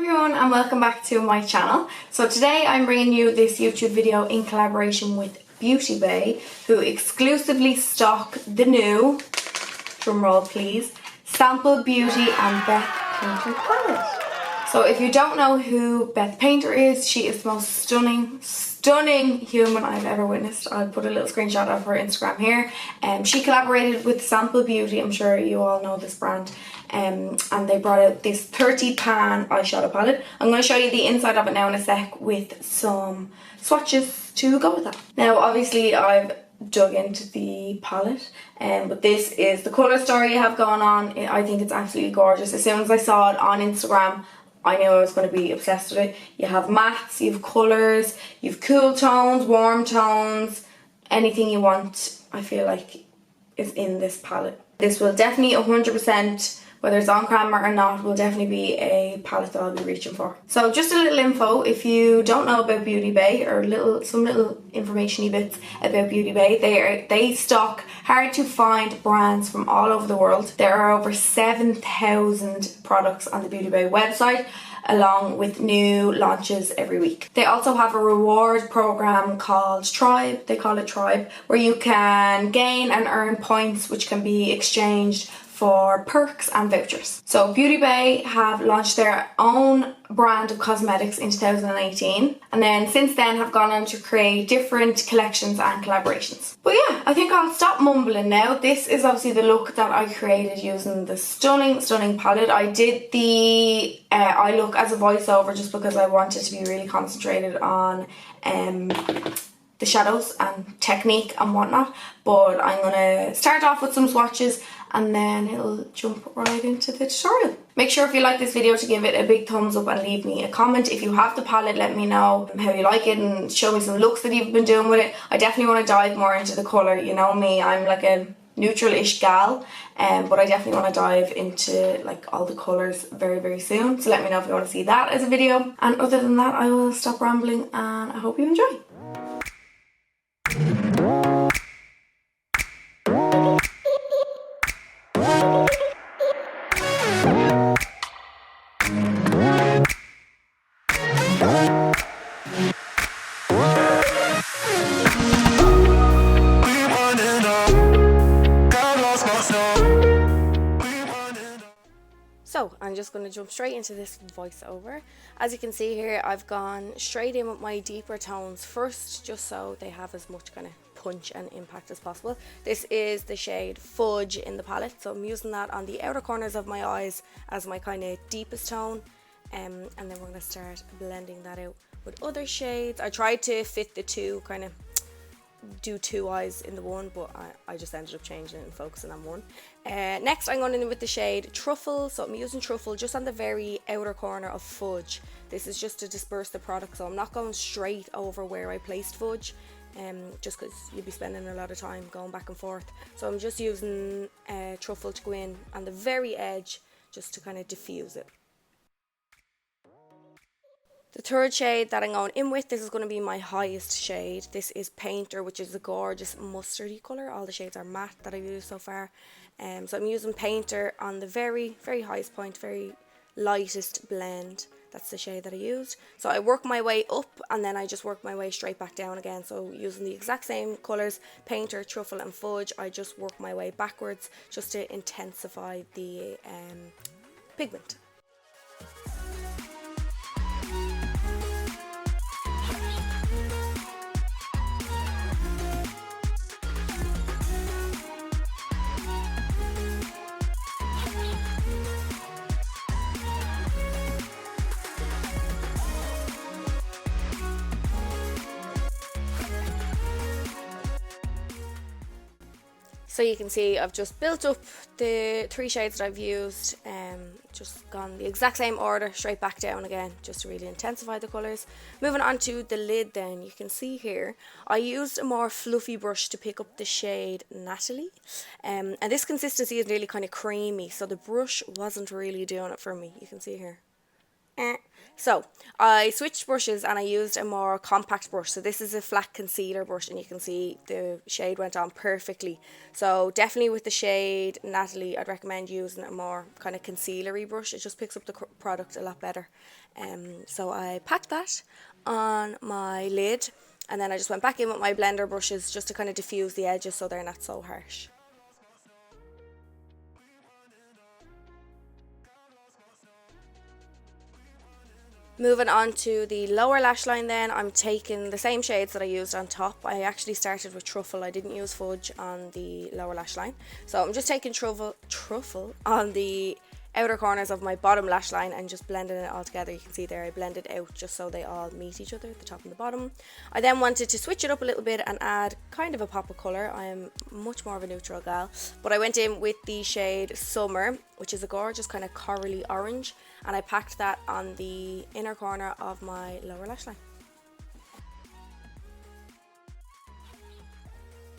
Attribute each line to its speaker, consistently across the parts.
Speaker 1: everyone and welcome back to my channel. So today I'm bringing you this YouTube video in collaboration with Beauty Bay, who exclusively stock the new, drumroll please, Sample Beauty and BETH Painter palette. So if you don't know who BETH Painter is, she is the most stunning human I've ever witnessed. I'll put a little screenshot of her Instagram here. She collaborated with Sample Beauty, I'm sure you all know this brand, and they brought out this 30 pan eyeshadow palette. I'm going to show you the inside of it now in a sec with some swatches to go with that. Now obviously I've dug into the palette, but this is the colour story I have going on. I think it's absolutely gorgeous. As soon as I saw it on Instagram, I knew I was going to be obsessed with it. You have mattes, you have colours, you have cool tones, warm tones, anything you want I feel like is in this palette. This will definitely 100%, whether it's on camera or not, will definitely be a palette that I'll be reaching for. So just a little info, if you don't know about Beauty Bay, or some little information-y bits about Beauty Bay, they stock hard to find brands from all over the world. There are over 7,000 products on the Beauty Bay website, along with new launches every week. They also have a reward program called Tribe, they call it Tribe, where you can gain and earn points which can be exchanged for perks and vouchers. So Beauty Bay have launched their own brand of cosmetics in 2018, and then since then have gone on to create different collections and collaborations. But yeah, I think I'll stop mumbling now. This is obviously the look that I created using the stunning palette. I did the eye look as a voiceover just because I wanted to be really concentrated on the shadows and technique and whatnot, but I'm gonna start off with some swatches and then it'll jump right into the tutorial. Make sure if you like this video to give it a big thumbs up and leave me a comment. If you have the palette, let me know how you like it and show me some looks that you've been doing with it. I definitely want to dive more into the colour. You know me, I'm like a neutral-ish gal, but I definitely want to dive into like all the colours very soon. So let me know if you want to see that as a video. And other than that, I will stop rambling and I hope you enjoy. So I'm just going to jump straight into this voiceover. As you can see here, I've gone straight in with my deeper tones first, just so they have as much kind of punch and impact as possible. This is the shade Fudge in the palette, so I'm using that on the outer corners of my eyes as my kind of deepest tone, and then we're going to start blending that out with other shades. I tried to fit the two, kind of do two eyes in the one, but I just ended up changing it and focusing on one. Next I'm going in with the shade Truffle, so I'm using Truffle just on the very outer corner of Fudge. This is just to disperse the product, so I'm not going straight over where I placed Fudge, just because you'll be spending a lot of time going back and forth. So I'm just using Truffle to go in on the very edge just to kind of diffuse it. The third shade that I'm going in with, this is going to be my highest shade. This is Painter, which is a gorgeous mustardy colour. All the shades are matte that I've used so far. So I'm using Painter on the very highest point, very lightest blend. That's the shade that I used. So I work my way up and then I just work my way straight back down again. So using the exact same colours, Painter, Truffle and Fudge, I just work my way backwards just to intensify the pigment. So you can see I've just built up the three shades that I've used, just gone the exact same order straight back down again just to really intensify the colours. Moving on to the lid then, you can see here I used a more fluffy brush to pick up the shade Natalie, and this consistency is really kind of creamy, so the brush wasn't really doing it for me. You can see here.
Speaker 2: So I switched brushes and I used a more compact brush. So this is a flat concealer brush, and you can see the shade went on perfectly. So definitely with the shade Natalie, I'd recommend using a more kind of concealery brush. It just picks up the product a lot better. So I packed that on my lid, and then I just went back in with my blender brushes just to kind of diffuse the edges so they're not so harsh. Moving on to the lower lash line then, I'm taking the same shades that I used on top. I actually started with Truffle. I didn't use Fudge on the lower lash line. So I'm just taking Truffle on the outer corners of my bottom lash line and just blending it all together. You can see there I blended out just so they all meet each other, the top and the bottom. I then wanted to switch it up a little bit and add kind of a pop of colour. I am much more of a neutral gal, but I went in with the shade Summer, which is a gorgeous kind of corally orange, and I packed that on the inner corner of my lower lash line.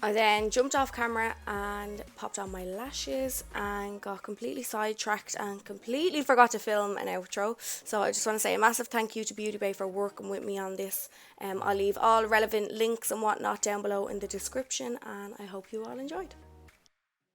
Speaker 2: I then jumped off camera and popped on my lashes and got completely sidetracked and completely forgot to film an outro. So I just want to say a massive thank you to Beauty Bay for working with me on this. I'll leave all relevant links and whatnot down below in the description, and I hope you all enjoyed.